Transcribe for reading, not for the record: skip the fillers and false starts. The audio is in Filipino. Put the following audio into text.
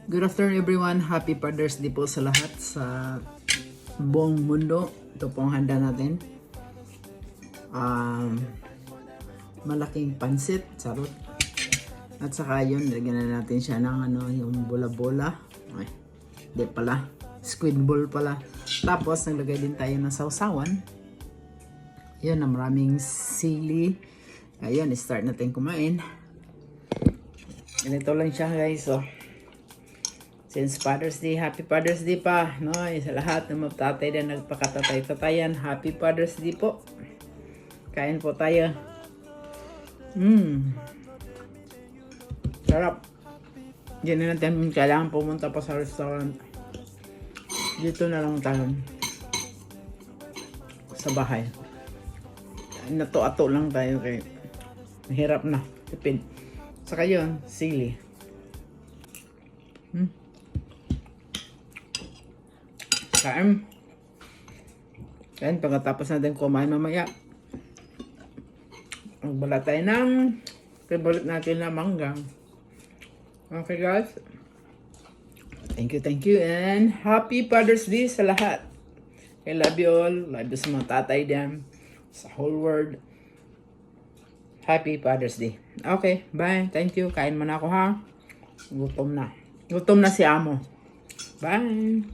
Good afternoon everyone. Happy Father's Day po sa lahat sa buong mundo. Ito po ang handa natin. Malaking pansit, sarot. At saka yun, lagyan na natin siya ng yung bola-bola. Ay, di pala. Squid ball pala. Tapos, naglagay din tayo ng sausawan. Yun, na maraming sili. Ayun, start natin kumain. Ganito lang siya guys, so. Since Father's Day, Happy Father's Day pa, no? Sa lahat ng mga tatay na nagpakatatay-tatayan, Happy Father's Day po. Kain po tayo. Sarap. Hindi na natin kailangan pumunta pa sa restaurant. Dito na lang tayo. Sa bahay. Nato-ato lang tayo kay mahirap na. Tipid. Saka yun, sili. Kain. Kain, pagkatapos natin kumain mamaya. Magbala tayo ng favorite natin na mangga. Okay guys. Thank you, and Happy Father's Day sa lahat. I love you all. Love you sa mga tatay dyan. Sa whole world. Happy Father's Day. Okay, bye. Thank you. Kain muna ako ha. Gutom na. Gutom na si Amo. Bye.